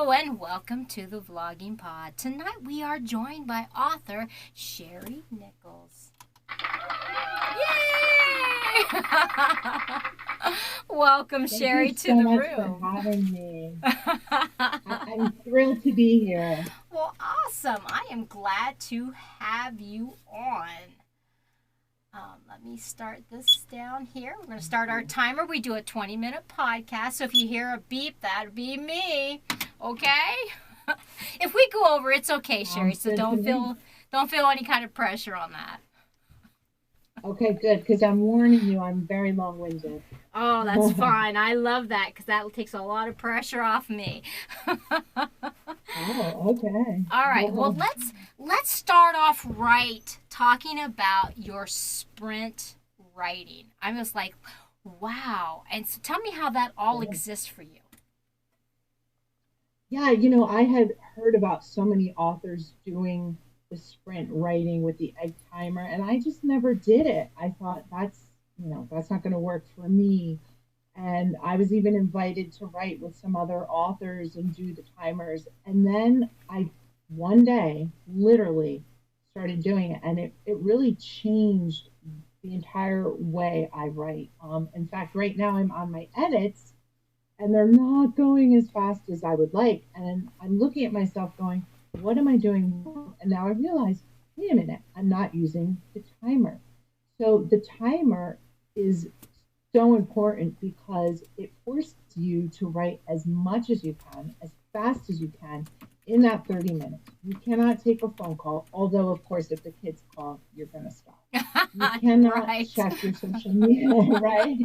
Hello and welcome to the Vlogging Pod. Tonight we are joined by author Shari Nichols. Yay! Welcome, Thank Shari, you to so the much room. for having me. I'm thrilled to be here. Well, awesome. I am glad to have you on. Let me start this down here. We're going to start our timer. We do a 20-minute podcast, so if you hear a beep, that'd be me. Okay? If we go over, it's okay, Shari. So don't feel any kind of pressure on that. Okay, good, because I'm warning you, I'm very long-winded. Oh, that's fine. I love that because that takes a lot of pressure off me. Oh, okay. All right. Well, let's start off right talking about your sprint writing. I was like, wow. And so tell me how that all exists for you. Yeah, I had heard about so many authors doing the sprint writing with the egg timer, and I just never did it. I thought that's not going to work for me. And I was even invited to write with some other authors and do the timers. And then I, one day, literally started doing it. And it really changed the entire way I write. In fact, right now I'm on my edits and they're not going as fast as I would like. And I'm looking at myself going, what am I doing wrong? And now I realize, wait a minute, I'm not using the timer. So the timer is so important because it forces you to write as much as you can, as fast as you can in that 30 minutes. You cannot take a phone call, although, of course, if the kids call, you're going to stop. You cannot check your social media, right?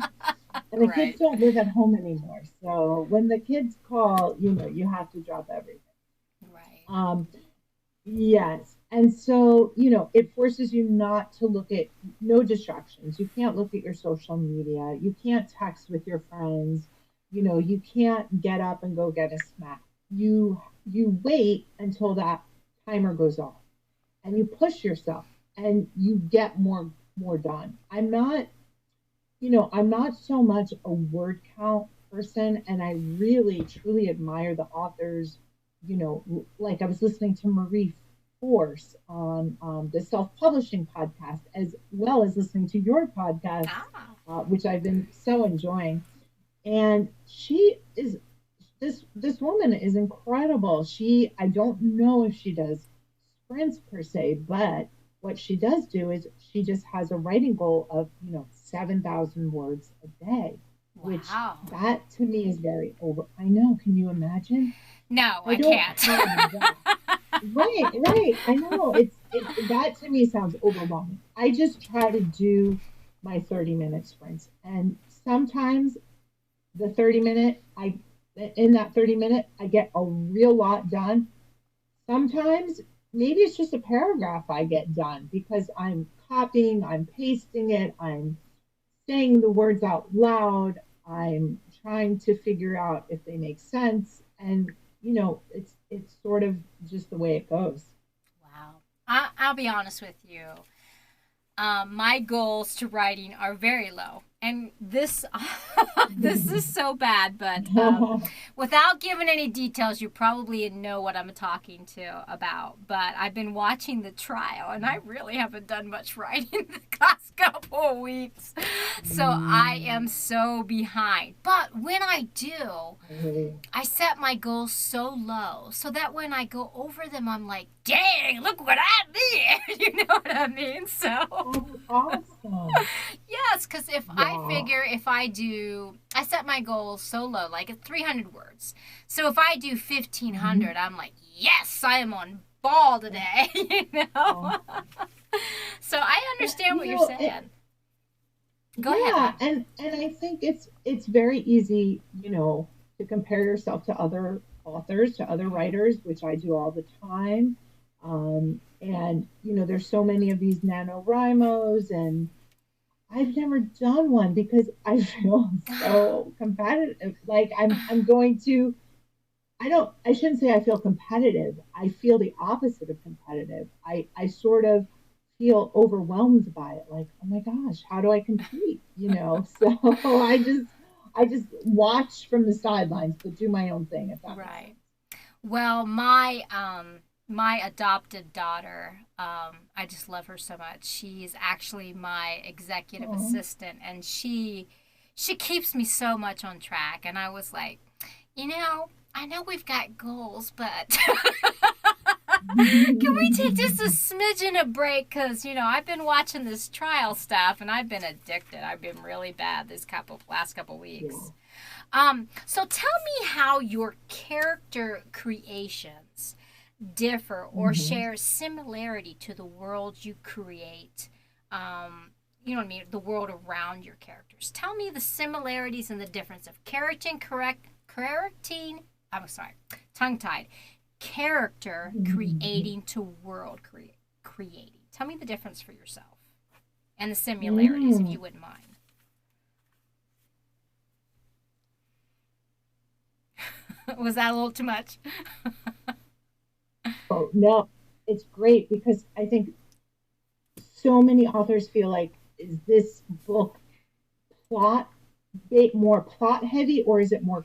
And the kids don't live at home anymore. So when the kids call, you have to drop everything. Right. Yes. And so, it forces you not to look at no distractions. You can't look at your social media. You can't text with your friends. You can't get up and go get a snack. You wait until that timer goes off and you push yourself and you get more done. I'm not so much a word count person, and I really truly admire the authors. Like I was listening to Marie Force on the self-publishing podcast, as well as listening to your podcast, which I've been so enjoying. And this woman is incredible. I don't know if she does sprints per se, but what she does do is she just has a writing goal of 7,000 words a day, which that to me is very over. I know. Can you imagine? No, I can't. Right. I know. That to me sounds overwhelming. I just try to do my 30-minute sprints. And sometimes the 30-minute, in that 30-minute, I get a real lot done. Sometimes maybe it's just a paragraph I get done because I'm copying, I'm pasting it, I'm saying the words out loud, I'm trying to figure out if they make sense. And it's sort of just the way it goes. Wow. I'll be honest with you. My goals to writing are very low. And this this is so bad, but without giving any details, you probably know what I'm talking to about. But I've been watching the trial, and I really haven't done much writing the last couple of weeks. So I am so behind. But when I do, I set my goals so low so that when I go over them, I'm like, dang, look what I did. You know what I mean? So awesome. Yes, because I figure if I set my goals so low, like at 300 words. So if I do 1,500, I'm like, yes, I am on ball today, So I understand what you're saying. Go ahead. And I think it's very easy, to compare yourself to other authors, to other writers, which I do all the time. And there's so many of these NaNoWriMos, and I've never done one because I feel so competitive. Like I'm going to I shouldn't say I feel competitive. I feel the opposite of competitive. I sort of feel overwhelmed by it. Like, oh my gosh, how do I compete? So I just watch from the sidelines, but do my own thing. If that makes sense. Well, my adopted daughter, I just love her so much. She's actually my executive Oh. assistant, and she keeps me so much on track. And I was like, I know we've got goals, but can we take just a smidgen of break? Because, I've been watching this trial stuff and I've been addicted. I've been really bad this last couple Yeah. weeks. So tell me how your character creations differ or Hmm. share similarity to the world you create. You know what I mean? The world around your characters. Tell me the similarities and the difference of I'm sorry, tongue tied. Character creating to creating. Tell me the difference for yourself and the similarities, if Mm. you wouldn't mind. Was that a little too much? Oh, no, it's great because I think so many authors feel like, is this book plot more plot heavy or is it more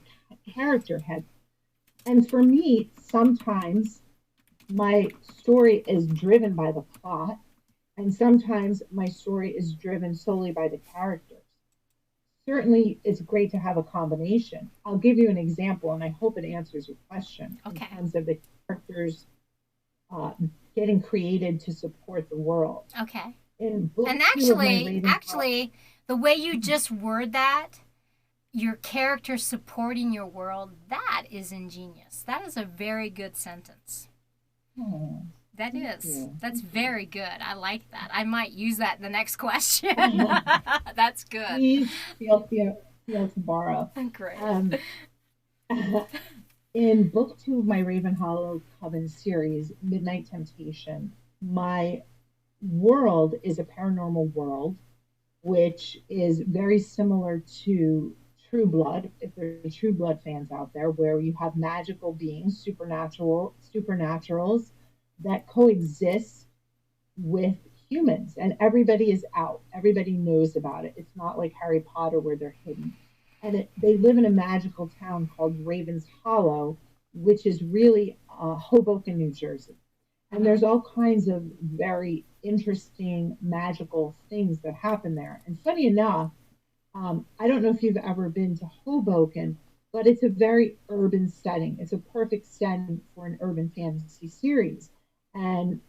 character heavy? And for me, sometimes my story is driven by the plot, and sometimes my story is driven solely by the characters. Certainly, it's great to have a combination. I'll give you an example, and I hope it answers your question in Okay. terms of the characters uh, getting created to support the world. Okay. In book And two of my Ravenfall, actually, the way you just word that, your character supporting your world, that is ingenious. That is a very good sentence. oh, That thank is. you, That's thank you. very good. I like that. I might use that in the next question. That's good. Please feel to borrow. Great. Um, in book two of my Raven Hollow Coven series, Midnight Temptation, my world is a paranormal world, which is very similar to True Blood, if there are True Blood fans out there, where you have magical beings, supernaturals that coexist with humans, and everybody is out. Everybody knows about it. It's not like Harry Potter where they're hidden. And they live in a magical town called Raven's Hollow, which is really Hoboken, New Jersey. And Mm-hmm. there's all kinds of very interesting magical things that happen there. And funny enough, I don't know if you've ever been to Hoboken, but it's a very urban setting. It's a perfect setting for an urban fantasy series. And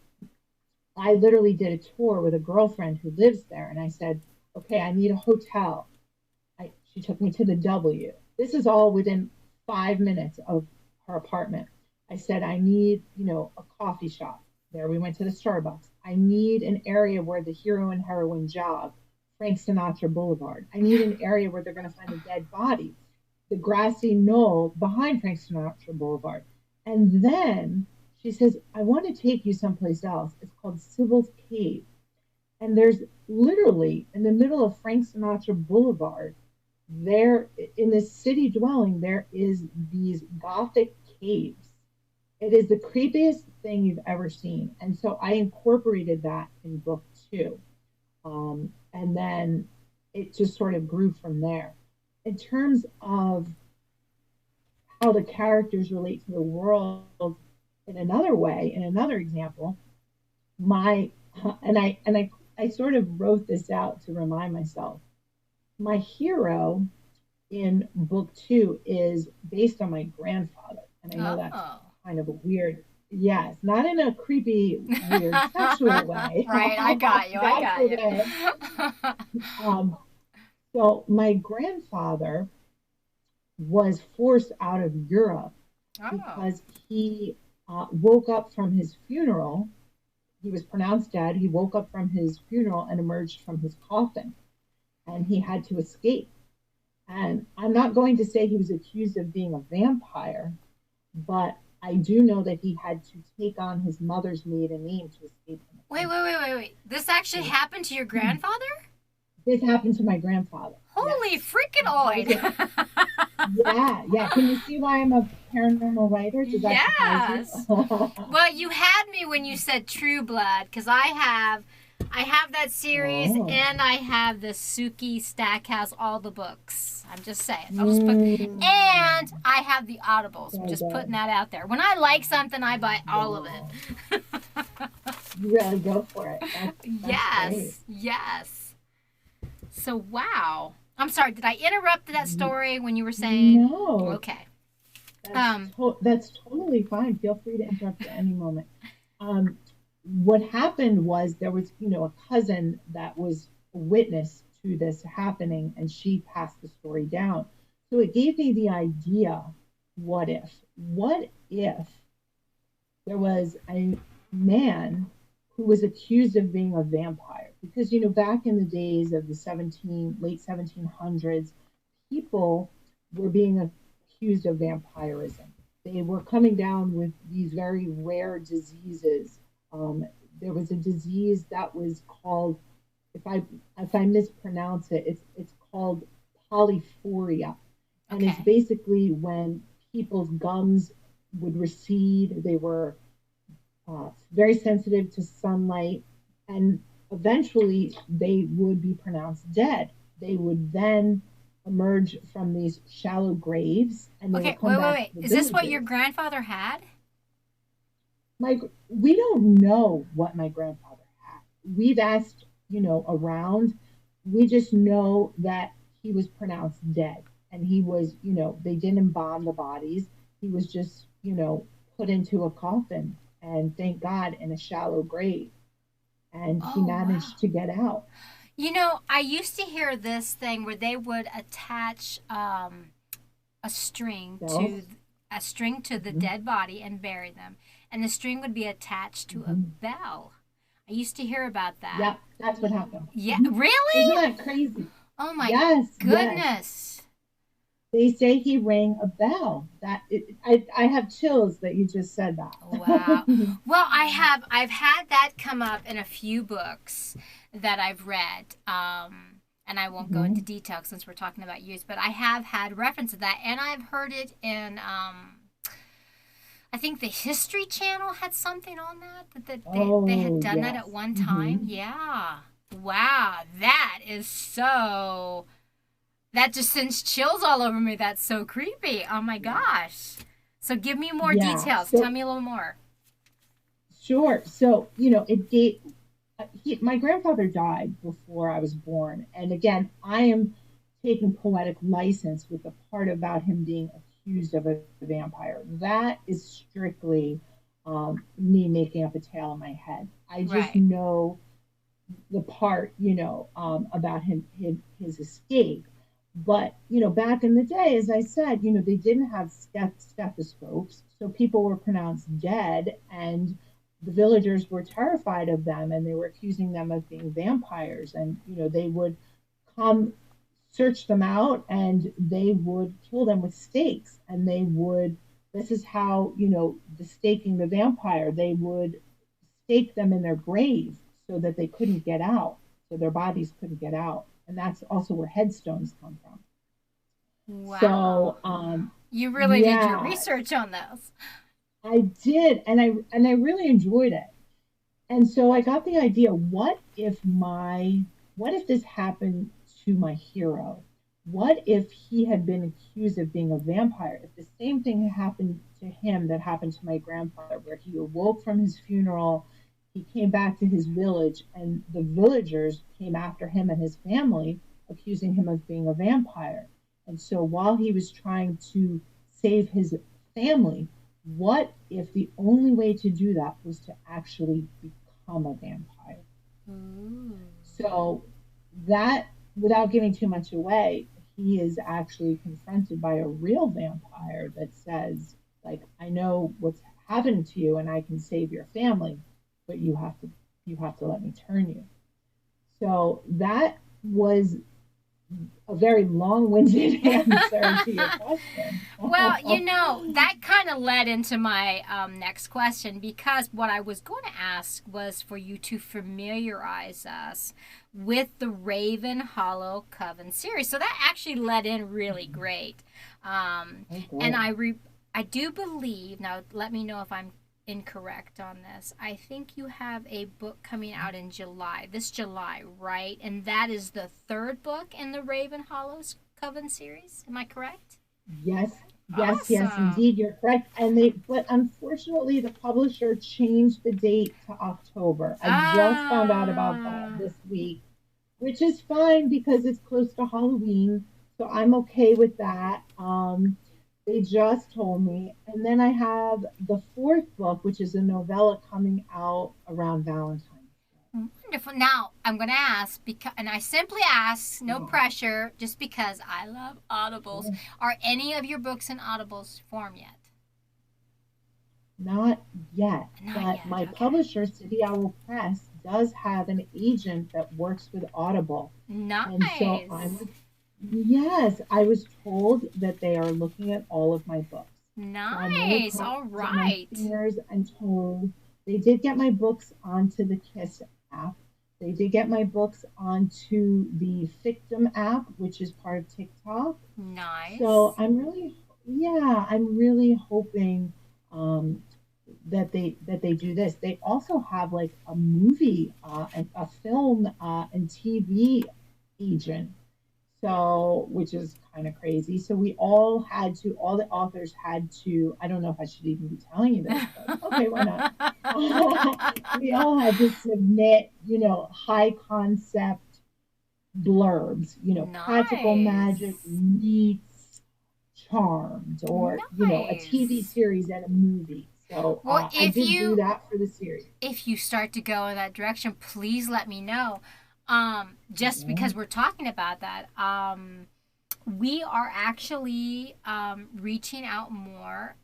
I literally did a tour with a girlfriend who lives there, and I said, "Okay, I need a hotel." She took me to the W. This is all within 5 minutes of her apartment. I said, "I need, a coffee shop." There we went to the Starbucks. I need an area where the hero and heroine jog, Frank Sinatra Boulevard. I need an area where they're going to find a dead body, the grassy knoll behind Frank Sinatra Boulevard. And then she says, "I want to take you someplace else. It's called Sybil's Cave." And there's literally in the middle of Frank Sinatra Boulevard, there in this city dwelling, there is these Gothic caves. It is the creepiest thing you've ever seen. And so I incorporated that in book two. And then it just sort of grew from there. In terms of how the characters relate to the world in another way, in another example, my and I sort of wrote this out to remind myself. My hero in book two is based on my grandfather, and I know that's Oh. kind of a weird, yes, not in a creepy, weird sexual way. Right, I got you. I God got forbid. you. Um, so my grandfather was forced out of Europe Oh. because he woke up from his funeral. He was pronounced dead. He woke up from his funeral and emerged from his coffin, and he had to escape. And I'm not going to say he was accused of being a vampire, but I do know that he had to take on his mother's maiden name to escape from the Wait, wait, country. wait, wait, wait. This actually So happened to your grandfather? this happened to my grandfather. Holy Yes. freaking That was oid. it. Yeah, yeah. Can you see why I'm a paranormal writer? Does that surprise you? Yes. Well, you had me when you said True Blood, because I have that series, Oh. and I have the Suki stack has all the books. I'm just saying. I'll just put, Mm. and I have the Audibles. I'm So just putting good. that out there. When I like something, I buy all of Wow. it. You really go for it. That's great. Yes, yes. So wow. I'm sorry. Did I interrupt that story when you were saying? No, Okay. that's Um. that's totally fine. Feel free to interrupt at any moment. Um, what happened was there was, a cousin that was a witness to this happening, and she passed the story down. So it gave me the idea, what if? What if there was a man who was accused of being a vampire? Because, back in the days of the late 1700s, people were being accused of vampirism. They were coming down with these very rare diseases. Um, there was a disease that was called, if I if I mispronounce it, it's called polyphoria, and it's Okay. basically when people's gums would recede. They were very sensitive to sunlight, and eventually they would be pronounced dead. They would then emerge from these shallow graves, and they Okay. would come Wait. Wait. back Wait. to the Is this what your villages. grandfather had? Like, we don't know what my grandfather had. We've asked, around. We just know that he was pronounced dead, and he was, they didn't embalm the bodies. He was just, put into a coffin, and thank God, in a shallow grave, and he Oh wow. managed to get out. I used to hear this thing where they would attach a string to Bells. the Mm-hmm. dead body and bury them, and the string would be attached to a Mm-hmm. bell. I used to hear about that. Yep, that's what happened. Yeah, Mm-hmm. Isn't really? that crazy? Oh my Yes, yes. goodness. They say he rang a bell. I have chills that you just said Wow. that. Well, I've had that come up in a few books that I've read. And I won't go into Mhm. detail since we're talking about use, but I have had reference to that, and I've heard it in I think the History Channel had something on they had Oh, done that at yes. one time. Hmm. Yeah. Wow, that is so. That just sends chills all over me. That's so creepy. Oh my Yeah. gosh. So give me more Yeah. details. Tell So, me a little more. sure. So, it gave, my grandfather died before I was born. And again, I am taking poetic license with the part about him being accused of a vampire. That is strictly me making up a tale in my head. I just Right. know the part, about his escape. But, back in the day, as I said, they didn't have stethoscopes, so people were pronounced dead, and the villagers were terrified of them, and they were accusing them of being vampires. And, they would come search them out, and they would kill them with stakes. And this is how, the staking the vampire, they would stake them in their grave so that they couldn't get out, so their bodies couldn't get out. And that's also where headstones come from. Wow. So, You really did your yeah, research on this. I did, and I really enjoyed it. And so I got the idea: what if this happened to my hero? What if he had been accused of being a vampire? If the same thing happened to him that happened to my grandfather, where he awoke from his funeral, he came back to his village, and the villagers came after him and his family, accusing him of being a vampire. And so while he was trying to save his family, what if the only way to do that was to actually become a vampire? Ooh. So that, without giving too much away, he is actually confronted by a real vampire that says, like, I know what's happened to you and I can save your family, but you have to let me turn you. So that was a very long-winded answer to your question. Well, that kind of led into my next question, because what I was going to ask was for you to familiarize us with the Raven Hollow Coven series. So that actually led in really great. Oh, And good. I do believe, now let me know if I'm incorrect on this. I think you have a book coming out in July, this July, right? And that is the third book in the Raven Hollows Coven series. Am I correct? Yes, yes, Awesome. indeed, you're correct. But unfortunately, the publisher changed the date to October. I just found out about that Ah. this week, which is fine because it's close to Halloween. So I'm okay with that. They just told me. And then I have the fourth book, which is a novella coming out around Valentine's Wonderful. Now, I'm going to ask, because, and I simply ask, Day. no Oh, pressure, just because I love audibles. sure. Are any of your books in audibles form yet? Not yet, Not but yet. my Okay. publisher, City Owl Press, does have an agent that works with Audible. And so Nice. yes, I was told that they are looking at all of my books. So I'm really Nice. All crossing my right. fingers and toes. They did get my books onto the Kiss app. They did get my books onto the Fictum app, which is part of TikTok. So Nice. I'm really hoping um, that they do this. They also have like a movie and a film and TV agent, so which is kind of crazy. So all the authors had to. I don't know if I should even be telling you this, but okay, why not? We all had to submit, high concept blurbs, practical magic Nice. meets Charmed, or a TV Nice. series and a movie. So Well, I did do that for the series. if you start to go in that direction, please let me know. Just Yeah. because we're talking about that, we are actually reaching out more.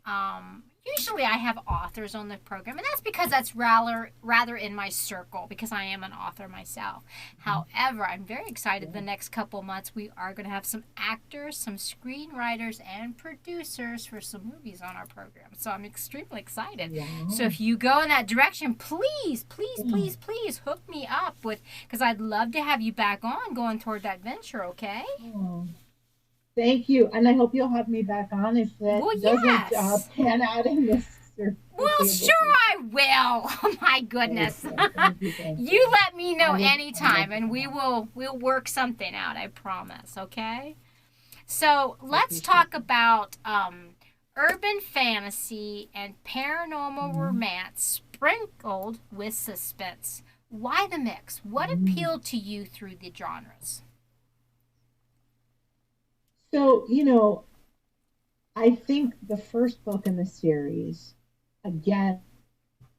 Usually, I have authors on the program, and that's because that's rather in my circle because I am an author myself. However, I'm very excited. The next couple months, we are going to have some actors, some screenwriters, and producers for some movies on our program. So I'm extremely excited. So Wow. if you go in that direction, please, please, please, please hook me up with, because I'd love to have you back on going toward that venture. Okay? Oh, thank you. And I hope you'll have me back on if that Well, doesn't yes. pan out in this Well, foreseeable sure future. I will. Oh my goodness. Okay. Thank you. Thank You you. let me know I will anytime do and that. we'll work something out, I promise, okay? So, I let's appreciate talk that. about urban fantasy and paranormal Mhm. romance sprinkled with suspense. Why the mix? What Mm. appealed to you through the genres? So, I think the first book in the series, again,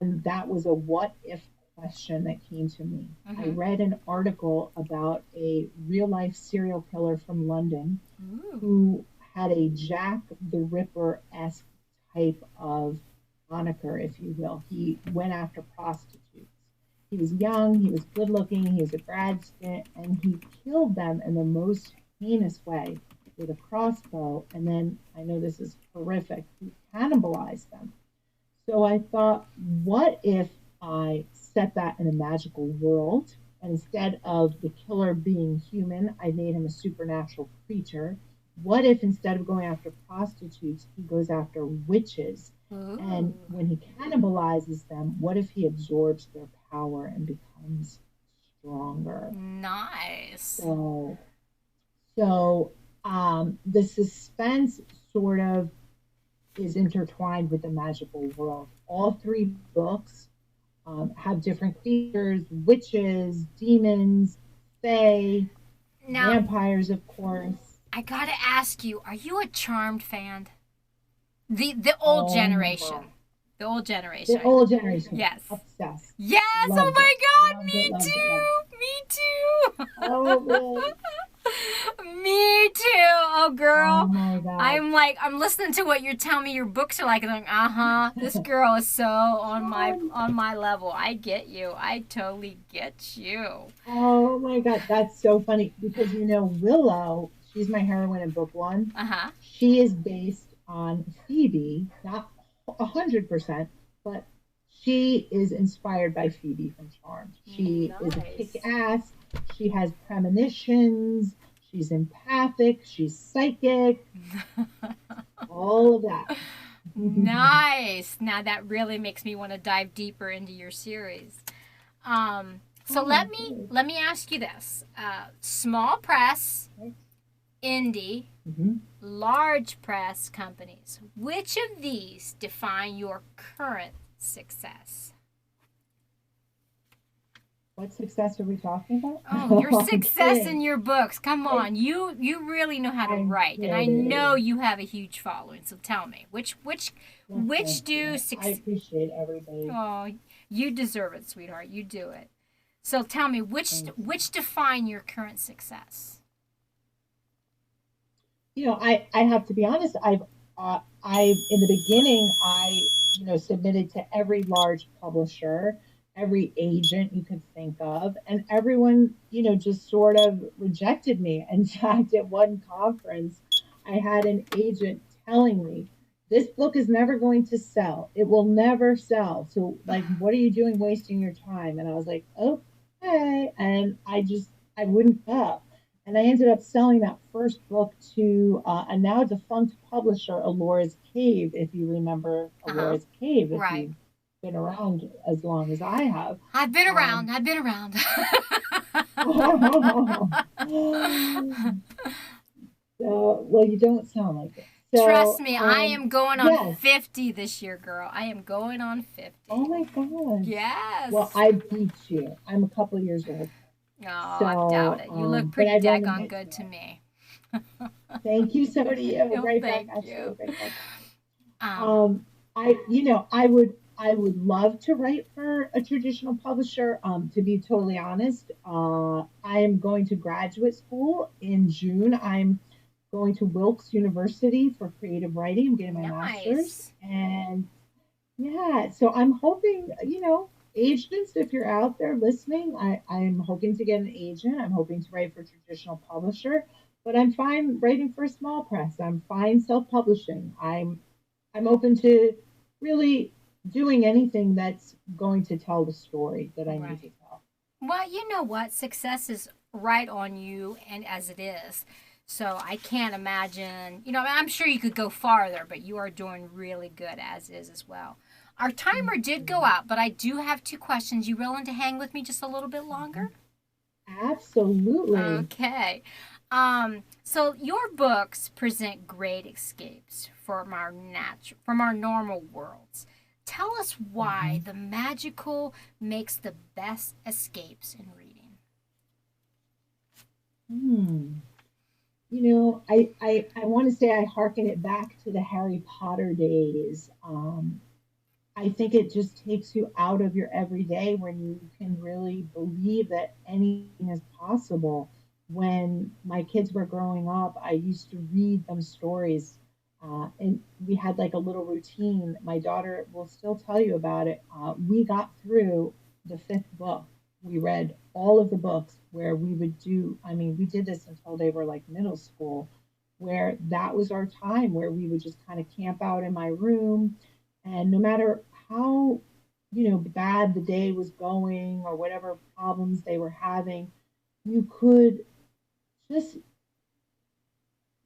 that was a what if question that came to me. I Mm-hmm. read an article about a real life serial killer from London Ooh. who had a Jack the Ripper esque type of moniker, if you will. He went after prostitutes. He was young, he was good looking, he was a grad student, and he killed them in the most heinous way with a crossbow. And then I know this is horrific, he cannibalized them. So I thought, what if I set that in a magical world? And instead of the killer being human, I made him a supernatural creature. What if instead of going after prostitutes, he goes after witches? Ooh. And when he cannibalizes them, what if he absorbs their power and becomes stronger? Nice. So, the suspense sort of is intertwined with the magical world. All three books have different creatures, witches, demons, fae, Now, vampires, of course. I got to ask you, are you a Charmed fan? The old Oh my, generation. The old the generation. old generation, Yes. obsessed, Yes. Oh loved my it, God. loved it, Me loved it, loved it. too. Me Oh, really? too. Me too. Oh, Oh girl. my God. I'm listening to what you're telling me your books are like, and I'm like, uh-huh. This girl is so Charmed. on my level. I get you. I totally get you. Oh my God, that's so funny because Willow, she's my heroine in book one. Uh-huh. She is based on Phoebe, not 100%, but she is inspired by Phoebe from Charmed. She is a kick Nice. ass. She has premonitions. She's empathic. She's psychic. All of that. Nice. Now that really makes me want to dive deeper into your series. So Oh, good. let me ask you this: small press, indie, Mhm. large press companies. Which of these define your current success? What success are we talking Oh, your about? I'm success in kidding. your books. Come I, on. You really know how to I'm write, and I know kidding. you have a huge following. So tell me, Well, which thank do you. I succeed? appreciate everybody. Oh, you deserve it, sweetheart. You do it. So tell me, Thank you. which define your current success? I have to be honest. I in the beginning, submitted to every large publisher, every agent you could think of, and everyone, just sort of rejected me. In fact, at one conference, I had an agent telling me, "This book is never going to sell. It will never sell. So, like, what are you doing wasting your time?" And I was like, "Okay." And I wouldn't go. And I ended up selling that first book to a now defunct publisher, Alora's Cave, if you remember Uh huh. Alora's Cave, if Right. you've been around as long as I have. I've been around. Um, I've been around. well, you don't sound like it. Trust So, me, I am going on yes. 50 this year, girl. I am going on Oh 50. my gosh. Well, Yes. I beat you. I'm a couple of years old. Oh, I doubt So, it. You look but pretty I run the daggone night good to show. me. Thank you. So do you. Oh, Right back thank at you. you. Right back. Um, Um, I would love to write for a traditional publisher. To be totally honest, I am going to graduate school in June. I'm going to Wilkes University for creative writing. I'm getting my master's, nice. and yeah, so I'm hoping, agents, if you're out there listening, I'm hoping to get an agent. I'm hoping to write for a traditional publisher, but I'm fine writing for a small press. I'm fine self-publishing. I'm open to really doing anything that's going to tell the story that I need to Right. tell. Well, you know what? Success is right on you, and as it is. So I can't imagine, I'm sure you could go farther, but you are doing really good as is as well. Our Thank timer did go you. out, but I do have two questions. You willing to hang with me just a little bit longer? Absolutely. Okay. So your books present great escapes from our normal worlds. Tell us why Mhm. the magical makes the best escapes in reading. Hmm. I want to say I hearken it back to the Harry Potter days. I think it just takes you out of your everyday when you can really believe that anything is possible. When my kids were growing up, I used to read them stories, and we had like a little routine. My daughter will still tell you about it. We got through the fifth book. We read all of the books where we would do, I mean, we did this until they were like middle school, where that was our time where we would just kind of camp out in my room, and no matter how, bad the day was going or whatever problems they were having, you could just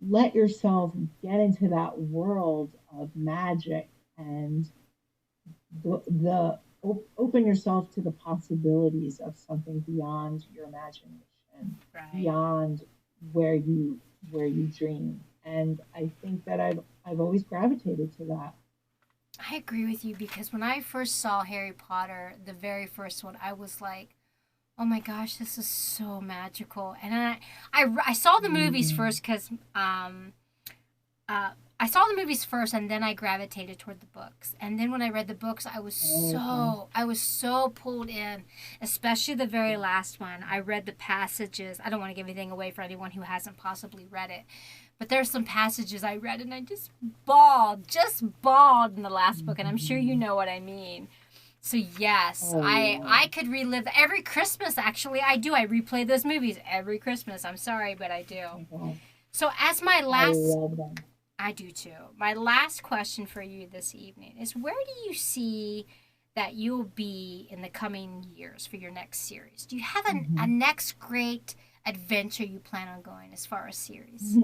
let yourself get into that world of magic and open yourself to the possibilities of something beyond your imagination, Right. beyond where you dream. And I think that I've always gravitated to that. I agree with you because when I first saw Harry Potter, the very first one, I was like, oh my gosh, this is so magical. And I saw the movies Mm. first because uh, I saw the movies first, and then I gravitated toward the books. And then when I read the books, Okay. I was so pulled in, especially the very last one. I read the passages. I don't want to give anything away for anyone who hasn't possibly read it, but there's some passages I read, and I just bawled in the last book. And I'm sure you Mhm. know what I mean. So yes, Oh yeah. I could relive every Christmas. Actually, I do. I replay those movies every Christmas. I'm sorry, but I do. Oh my God. So as my I last love them. I do too. My last question for you this evening is where do you see that you'll be in the coming years for your next series? Do you have a Mhm. next great adventure you plan on going as far as series?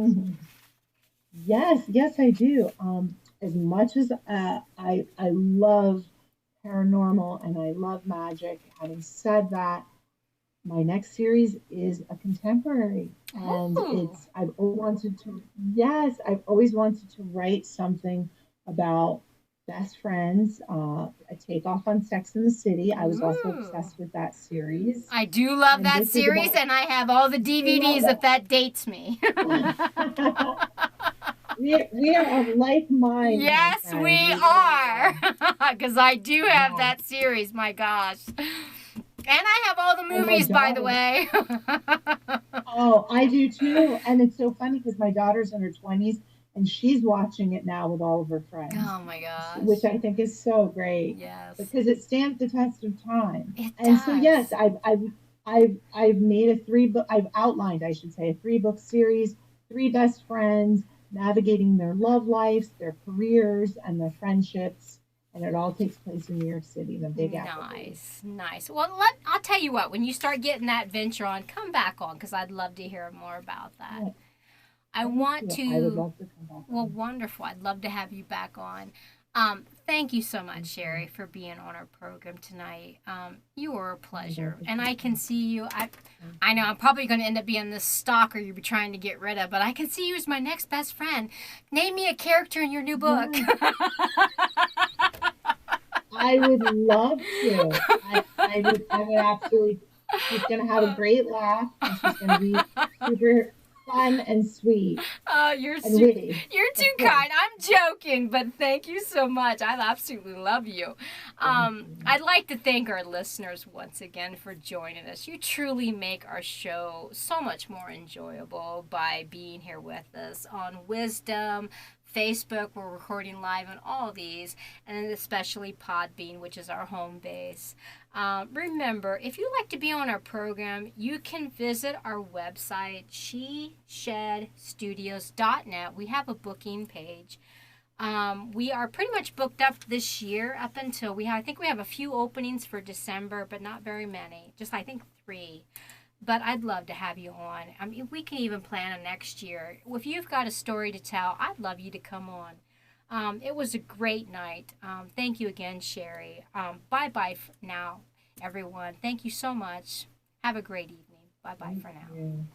Yes, yes, I do. as much as I love paranormal and I love magic, having said that, my next series is a contemporary, and Oh. I've always wanted to, yes, I've always wanted to write something about best friends, a takeoff on Sex in the City. I was also Ooh. obsessed with that series, I do love and that this is series, about, and I have all the you DVDs if love that dates me. it. We are of like mind, my Yes, friend. we We really are. are. Because I do have Yeah. that series, my gosh. And I have all the And my movies, by the daughter, way. oh, I do too. And it's so funny because my daughter's in her 20s and she's watching it now with all of her friends, Oh my which gosh. I think is so great Yes, because it stands the test of time. it And so, yes, does. I've made a I've outlined, I should say, a 3 book series, three best friends navigating their love lives, their careers, and their friendships. And it all takes place in New York City, the Big Apple, baby. Nice, nice. Well, I'll tell you what. When you start getting that venture on, come back on because I'd love to hear more about that. Yeah, I thank want you. I would to. love to come back Well, on. wonderful. I'd love to have you back on. Thank you so much, Thank you. Sherry, for being on our program tonight. You were a I love pleasure, the and I can pleasure. see you. Thank I know you. I'm probably going to end up being the stalker you'll be trying to get rid of, but I can see you as my next best friend. Name me a character in your new book. Yes, I would love to. I would absolutely. She's going to have a great laugh and she's going to be super fun and sweet You're and super, witty, you're of too course. kind. I'm joking, but thank you so much. I absolutely love you. Thank you. I'd like to thank our listeners once again for joining us. You truly make our show so much more enjoyable by being here with us on Wisdom, Facebook. We're recording live on all of these, and then especially Podbean, which is our home base. Remember, if you'd like to be on our program, you can visit our website, sheshedstudios.net. We have a booking page. We are pretty much booked up this year up until I think we have a few openings for December, but not very many. Just I think 3. But I'd love to have you on. I mean, we can even plan on next year. If you've got a story to tell, I'd love you to come on. It was a great night. Thank you again, Sherry. Bye bye now, everyone. Thank you so much. Have a great evening. Bye bye Thank for now. you.